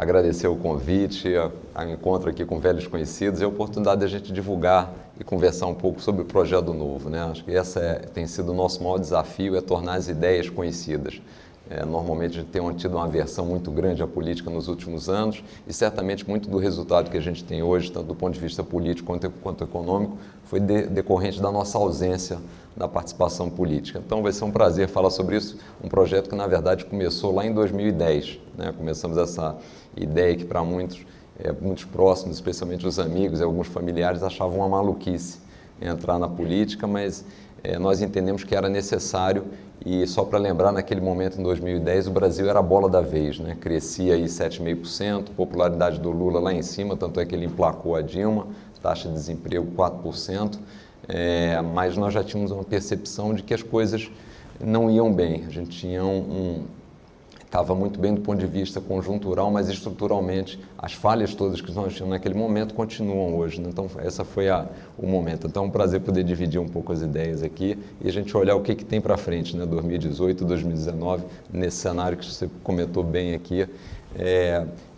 agradecer o convite, a encontro aqui com velhos conhecidos e a oportunidade de a gente divulgar e conversar um pouco sobre o Projeto Novo, né? Acho que tem sido o nosso maior desafio, é tornar as ideias conhecidas. Normalmente a gente tem tido uma aversão muito grande à política nos últimos anos e certamente muito do resultado que a gente tem hoje, tanto do ponto de vista político quanto econômico, foi decorrente da nossa ausência da participação política. Então vai ser um prazer falar sobre isso, um projeto que na verdade começou lá em 2010, né? Começamos essa ideia que para muitos próximos, especialmente os amigos e alguns familiares, achavam uma maluquice entrar na política, mas nós entendemos que era necessário. E só para lembrar, naquele momento, em 2010, o Brasil era a bola da vez, né? Crescia aí 7,5%, popularidade do Lula lá em cima, tanto é que ele emplacou a Dilma, taxa de desemprego 4%, mas nós já tínhamos uma percepção de que as coisas não iam bem. A gente tinha estava muito bem do ponto de vista conjuntural, mas estruturalmente as falhas todas que nós tínhamos naquele momento continuam hoje, né? Então esse foi o momento. Então é um prazer poder dividir um pouco as ideias aqui e a gente olhar o que tem para frente, né? 2018, 2019, nesse cenário que você comentou bem aqui,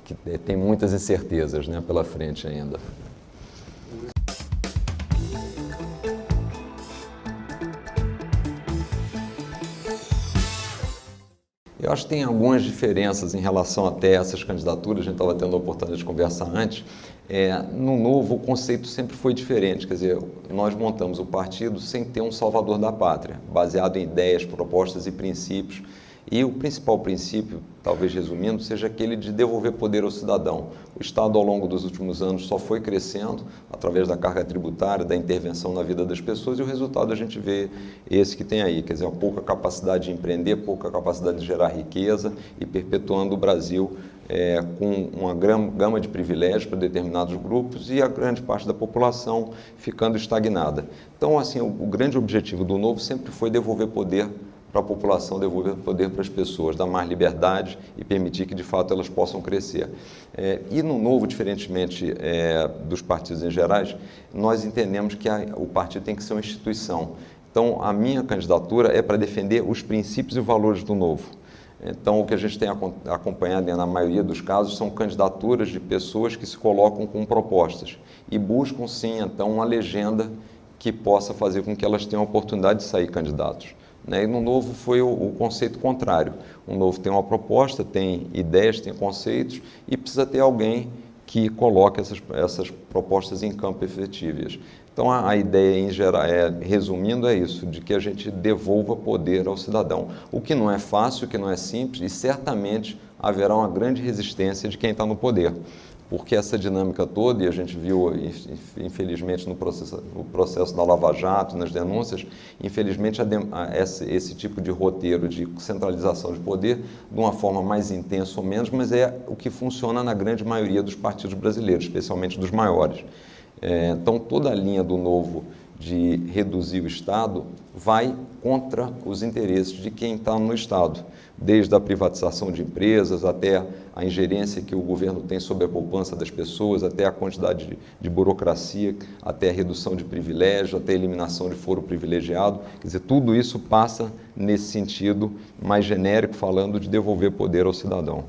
que tem muitas incertezas, né, pela frente ainda. Eu acho que tem algumas diferenças em relação até a essas candidaturas, a gente estava tendo a oportunidade de conversar antes. No Novo, o conceito sempre foi diferente, quer dizer, nós montamos o partido sem ter um salvador da pátria, baseado em ideias, propostas e princípios. E o principal princípio, talvez resumindo, seja aquele de devolver poder ao cidadão. O Estado, ao longo dos últimos anos, só foi crescendo através da carga tributária, da intervenção na vida das pessoas, e o resultado a gente vê esse que tem aí, quer dizer, a pouca capacidade de empreender, pouca capacidade de gerar riqueza e perpetuando o Brasil com uma gama de privilégios para determinados grupos e a grande parte da população ficando estagnada. Então, assim, o grande objetivo do Novo sempre foi devolver poder para a população, devolver poder para as pessoas, dar mais liberdade e permitir que, de fato, elas possam crescer. E no Novo, diferentemente dos partidos em gerais, nós entendemos que o partido tem que ser uma instituição. Então, a minha candidatura é para defender os princípios e valores do Novo. Então, o que a gente tem acompanhado, na maioria dos casos, são candidaturas de pessoas que se colocam com propostas e buscam, sim, então, uma legenda que possa fazer com que elas tenham a oportunidade de sair candidatos. E no Novo foi o conceito contrário. O Novo tem uma proposta, tem ideias, tem conceitos e precisa ter alguém que coloque essas propostas em campo efetivas. Então a ideia em geral, resumindo, é isso, de que a gente devolva poder ao cidadão. O que não é fácil, o que não é simples e certamente haverá uma grande resistência de quem está no poder. Porque essa dinâmica toda, e a gente viu, infelizmente, no processo da Lava Jato, nas denúncias, infelizmente, esse tipo de roteiro de centralização de poder, de uma forma mais intensa ou menos, mas é o que funciona na grande maioria dos partidos brasileiros, especialmente dos maiores. Então, toda a linha do Novo de reduzir o Estado vai contra os interesses de quem está no Estado, desde a privatização de empresas até a ingerência que o governo tem sobre a poupança das pessoas, até a quantidade de burocracia, até a redução de privilégio, até a eliminação de foro privilegiado. Quer dizer, tudo isso passa nesse sentido mais genérico, falando de devolver poder ao cidadão.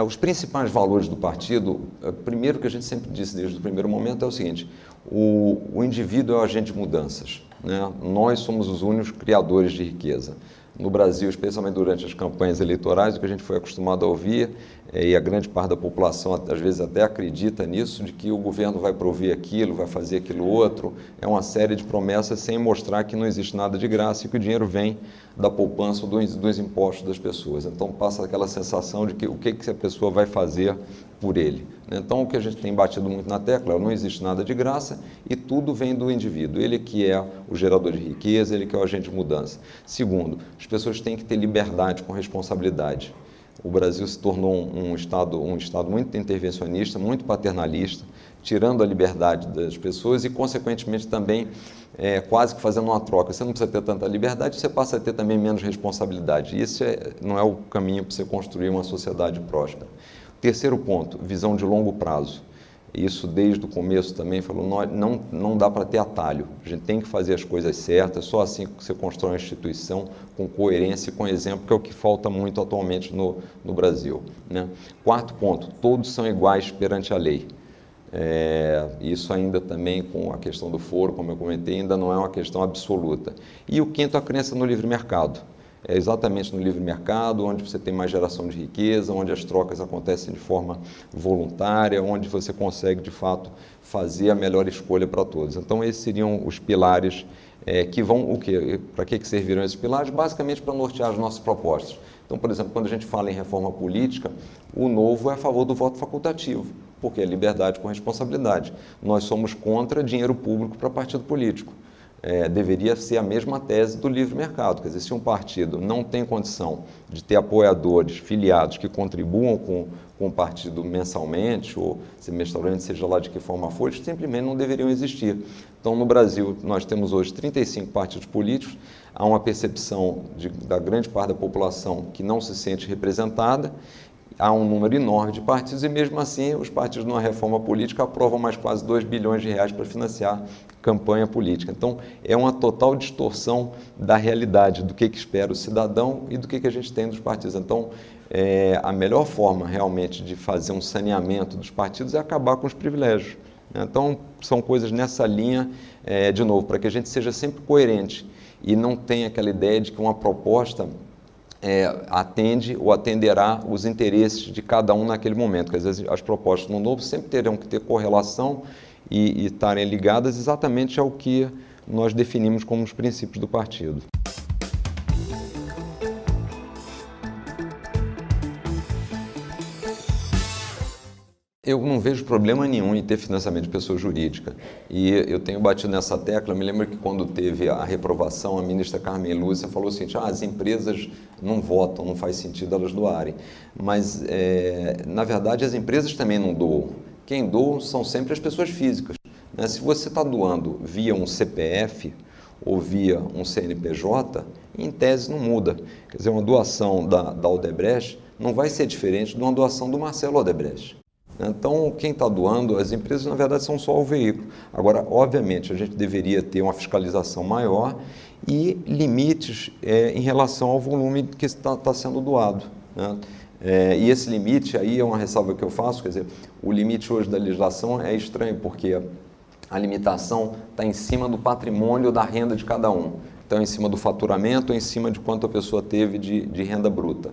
Os principais valores do partido, primeiro que a gente sempre disse desde o primeiro momento é o seguinte: o indivíduo é o agente de mudanças, né? Nós somos os únicos criadores de riqueza. No Brasil, especialmente durante as campanhas eleitorais, o que a gente foi acostumado a ouvir, e a grande parte da população às vezes até acredita nisso, de que o governo vai prover aquilo, vai fazer aquilo outro, é uma série de promessas sem mostrar que não existe nada de graça e que o dinheiro vem da poupança ou dos impostos das pessoas. Então passa aquela sensação de que o que a pessoa vai fazer por ele. Então o que a gente tem batido muito na tecla é: não existe nada de graça e tudo vem do indivíduo. Ele que é o gerador de riqueza, ele que é o agente de mudança. Segundo, as pessoas têm que ter liberdade com responsabilidade. O Brasil se tornou um estado muito intervencionista, muito paternalista, tirando a liberdade das pessoas e, consequentemente, também quase que fazendo uma troca. Você não precisa ter tanta liberdade, você passa a ter também menos responsabilidade. Isso não é o caminho para você construir uma sociedade próspera. Terceiro ponto, visão de longo prazo. isso desde o começo também, falou, não dá para ter atalho, a gente tem que fazer as coisas certas, só assim que você constrói uma instituição com coerência e com exemplo, que é o que falta muito atualmente no Brasil, né? Quarto ponto, todos são iguais perante a lei. Isso ainda também com a questão do foro, como eu comentei, ainda não é uma questão absoluta. E o quinto, a crença no livre mercado. É exatamente no livre mercado, onde você tem mais geração de riqueza, onde as trocas acontecem de forma voluntária, onde você consegue, de fato, fazer a melhor escolha para todos. Então, esses seriam os pilares que vão, o quê? Para que servirão esses pilares? Basicamente para nortear as nossas propostas. Então, por exemplo, quando a gente fala em reforma política, o Novo é a favor do voto facultativo, porque é liberdade com responsabilidade. Nós somos contra dinheiro público para partido político. Deveria ser a mesma tese do livre mercado. Quer dizer, se um partido não tem condição de ter apoiadores, filiados que contribuam com o partido mensalmente ou semestralmente, seja lá de que forma for, eles simplesmente não deveriam existir. Então, no Brasil, nós temos hoje 35 partidos políticos, há uma percepção da grande parte da população que não se sente representada, há um número enorme de partidos e, mesmo assim, os partidos numa reforma política aprovam mais quase 2 bilhões de reais para financiar campanha política. Então, é uma total distorção da realidade, do que espera o cidadão e do que a gente tem dos partidos. Então, a melhor forma realmente de fazer um saneamento dos partidos é acabar com os privilégios. Então, são coisas nessa linha, de novo, para que a gente seja sempre coerente e não tenha aquela ideia de que uma proposta atende ou atenderá os interesses de cada um naquele momento, porque às vezes as propostas no Novo sempre terão que ter correlação e estarem ligadas exatamente ao que nós definimos como os princípios do partido. Eu não vejo problema nenhum em ter financiamento de pessoa jurídica. E eu tenho batido nessa tecla. Eu me lembro que quando teve a reprovação, a ministra Carmen Lúcia falou assim, as empresas não votam, não faz sentido elas doarem. Mas, na verdade, as empresas também não doam. Quem doa são sempre as pessoas físicas, né? Se você está doando via um CPF ou via um CNPJ, em tese não muda. Quer dizer, uma doação da Odebrecht não vai ser diferente de uma doação do Marcelo Odebrecht. Então, quem está doando, as empresas, na verdade, são só o veículo. Agora, obviamente, a gente deveria ter uma fiscalização maior e limites em relação ao volume que está sendo doado, né? E esse limite aí é uma ressalva que eu faço, quer dizer, o limite hoje da legislação é estranho, porque a limitação está em cima do patrimônio da renda de cada um. Então, em cima do faturamento, em cima de quanto a pessoa teve de renda bruta.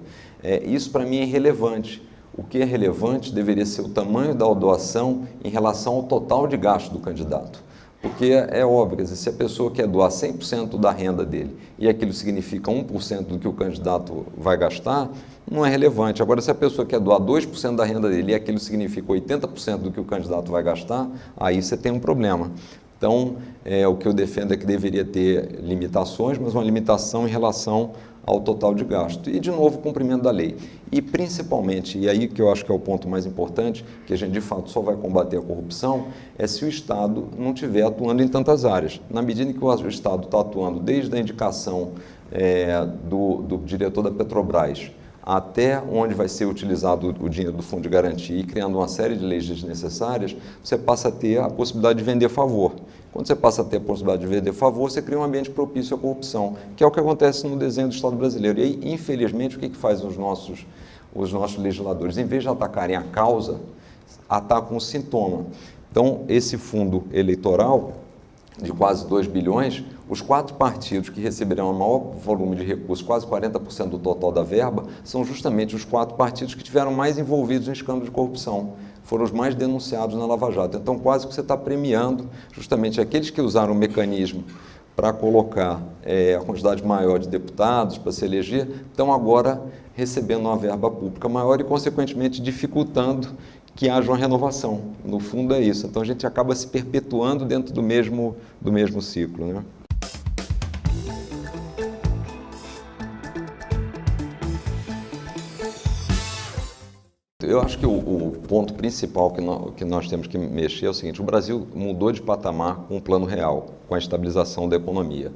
Isso, para mim, é irrelevante. O que é relevante deveria ser o tamanho da doação em relação ao total de gasto do candidato. Porque é óbvio, quer dizer, se a pessoa quer doar 100% da renda dele e aquilo significa 1% do que o candidato vai gastar, não é relevante. Agora, se a pessoa quer doar 2% da renda dele e aquilo significa 80% do que o candidato vai gastar, aí você tem um problema. Então, o que eu defendo é que deveria ter limitações, mas uma limitação em relação ao total de gasto. E, de novo, o cumprimento da lei. E, principalmente, e aí que eu acho que é o ponto mais importante, que a gente, de fato, só vai combater a corrupção, é se o Estado não estiver atuando em tantas áreas. Na medida em que o Estado está atuando desde a indicação do diretor da Petrobras até onde vai ser utilizado o dinheiro do Fundo de Garantia e criando uma série de leis desnecessárias, você passa a ter a possibilidade de vender favor. Quando você passa a ter a possibilidade de vender favor, você cria um ambiente propício à corrupção, que é o que acontece no desenho do Estado brasileiro. E aí, infelizmente, o que faz os nossos legisladores? Em vez de atacarem a causa, atacam o sintoma. Então, esse fundo eleitoral de quase 2 bilhões, os 4 partidos que receberão o maior volume de recursos, quase 40% do total da verba, são justamente os 4 partidos que tiveram mais envolvidos em escândalos de corrupção. Foram os mais denunciados na Lava Jato. Então, quase que você está premiando justamente aqueles que usaram o mecanismo para colocar a quantidade maior de deputados para se eleger, estão agora recebendo uma verba pública maior e, consequentemente, dificultando que haja uma renovação. No fundo é isso. Então a gente acaba se perpetuando dentro do mesmo ciclo, né? Eu acho que o ponto principal que nós temos que mexer é o seguinte: o Brasil mudou de patamar com o Plano Real, com a estabilização da economia.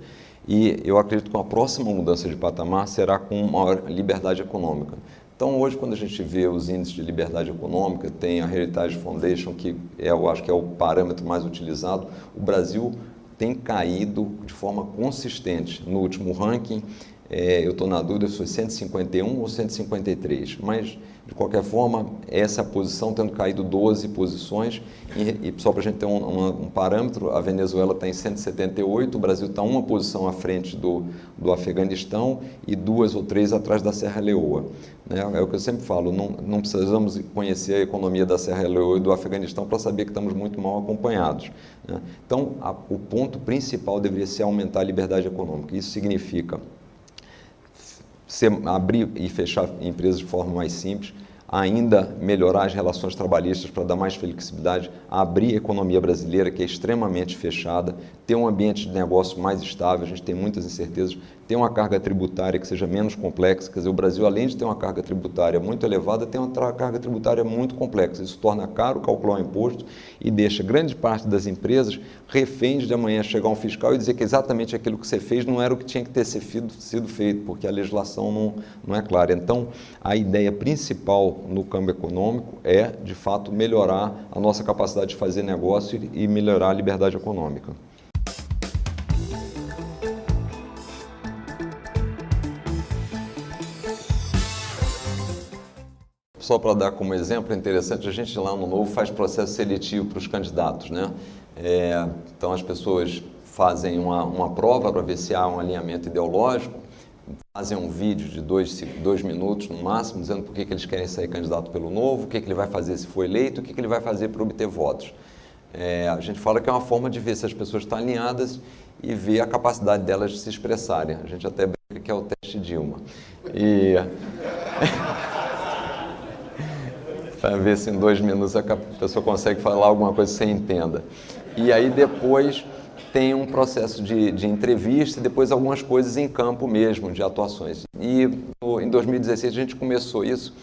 E eu acredito que a próxima mudança de patamar será com maior liberdade econômica. Então, hoje, quando a gente vê os índices de liberdade econômica, tem a Heritage Foundation, que eu acho que é o parâmetro mais utilizado, o Brasil tem caído de forma consistente. No último ranking, eu estou na dúvida se foi 151 ou 153, mas, de qualquer forma, essa posição tendo caído 12 posições, e só para a gente ter um parâmetro, a Venezuela está em 178, o Brasil está uma posição à frente do Afeganistão e 2 ou 3 atrás da Serra Leoa. Né? É o que eu sempre falo, não precisamos conhecer a economia da Serra Leoa e do Afeganistão para saber que estamos muito mal acompanhados. Né? Então, o ponto principal deveria ser aumentar a liberdade econômica. Isso significa abrir e fechar empresas de forma mais simples, ainda melhorar as relações trabalhistas para dar mais flexibilidade, abrir a economia brasileira, que é extremamente fechada, ter um ambiente de negócio mais estável, a gente tem muitas incertezas, ter uma carga tributária que seja menos complexa, quer dizer, o Brasil, além de ter uma carga tributária muito elevada, tem uma carga tributária muito complexa, isso torna caro calcular o imposto e deixa grande parte das empresas reféns de amanhã chegar um fiscal e dizer que exatamente aquilo que você fez não era o que tinha que ter sido feito, porque a legislação não é clara. Então, a ideia principal no câmbio econômico é, de fato, melhorar a nossa capacidade de fazer negócio e melhorar a liberdade econômica. Só para dar como exemplo, é interessante, a gente lá no Novo faz processo seletivo para os candidatos, né? Então as pessoas fazem uma prova para ver se há um alinhamento ideológico, fazem um vídeo de 2 minutos no máximo, dizendo por que eles querem sair candidato pelo Novo, o que ele vai fazer se for eleito, o que ele vai fazer para obter votos. A gente fala que é uma forma de ver se as pessoas estão alinhadas e ver a capacidade delas de se expressarem. A gente até brinca que é o teste Dilma. Para ver se em 2 minutos a pessoa consegue falar alguma coisa que você entenda. E aí depois tem um processo de entrevista e depois algumas coisas em campo mesmo, de atuações. E em 2016 a gente começou isso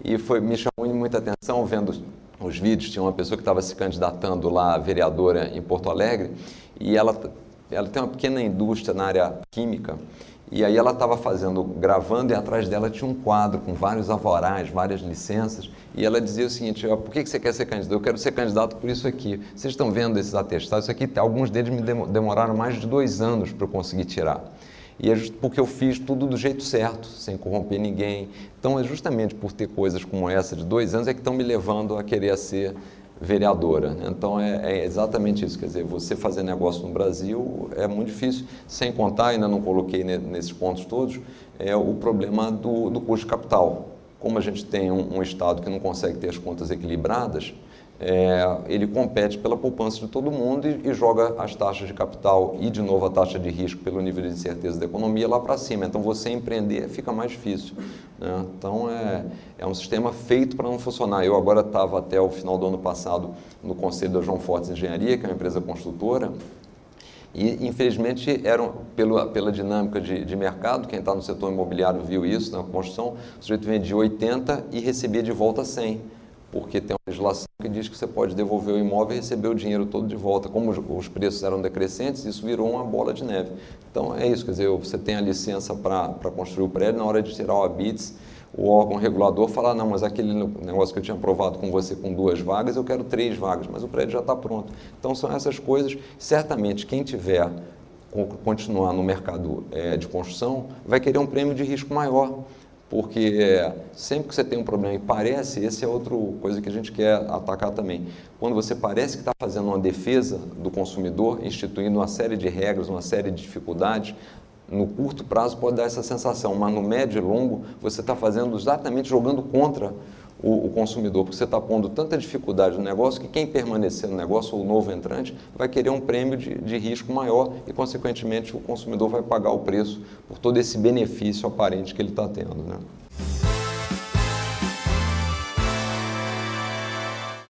e me chamou muita atenção vendo os vídeos. Tinha uma pessoa que estava se candidatando lá, vereadora em Porto Alegre, e ela tem uma pequena indústria na área química. E aí ela estava gravando, e atrás dela tinha um quadro com vários alvarás, várias licenças, e ela dizia o seguinte: por que você quer ser candidato? Eu quero ser candidato por isso aqui. Vocês estão vendo esses atestados? Isso aqui, alguns deles me demoraram mais de 2 anos para eu conseguir tirar. E é porque eu fiz tudo do jeito certo, sem corromper ninguém. Então é justamente por ter coisas como essa de 2 anos é que estão me levando a querer ser vereadora. Então é exatamente isso, quer dizer, você fazer negócio no Brasil é muito difícil, sem contar, ainda não coloquei nesses pontos todos, o problema do custo de capital. Como a gente tem um Estado que não consegue ter as contas equilibradas, ele compete pela poupança de todo mundo e joga as taxas de capital e, de novo, a taxa de risco pelo nível de incerteza da economia lá para cima. Então, você empreender fica mais difícil. Né? Então, é um sistema feito para não funcionar. Eu agora estava até o final do ano passado no conselho da João Fortes Engenharia, que é uma empresa construtora, e, infelizmente, pela dinâmica de mercado, quem está no setor imobiliário viu isso, na construção, o sujeito vendia 80 e recebia de volta 100. Porque tem uma legislação que diz que você pode devolver o imóvel e receber o dinheiro todo de volta. Como os preços eram decrescentes, isso virou uma bola de neve. Então é isso, quer dizer, você tem a licença para construir o prédio, na hora de tirar o habite, o órgão regulador fala: não, mas aquele negócio que eu tinha aprovado com você com 2 vagas, eu quero 3 vagas, mas o prédio já está pronto. Então são essas coisas, certamente quem tiver continuar no mercado de construção vai querer um prêmio de risco maior. Porque sempre que você tem um problema e parece, essa é outra coisa que a gente quer atacar também. Quando você parece que está fazendo uma defesa do consumidor, instituindo uma série de regras, uma série de dificuldades, no curto prazo pode dar essa sensação, mas no médio e longo você está fazendo exatamente jogando contra o consumidor, porque você está pondo tanta dificuldade no negócio que quem permanecer no negócio, ou o novo entrante, vai querer um prêmio de risco maior e, consequentemente, o consumidor vai pagar o preço por todo esse benefício aparente que ele está tendo, né?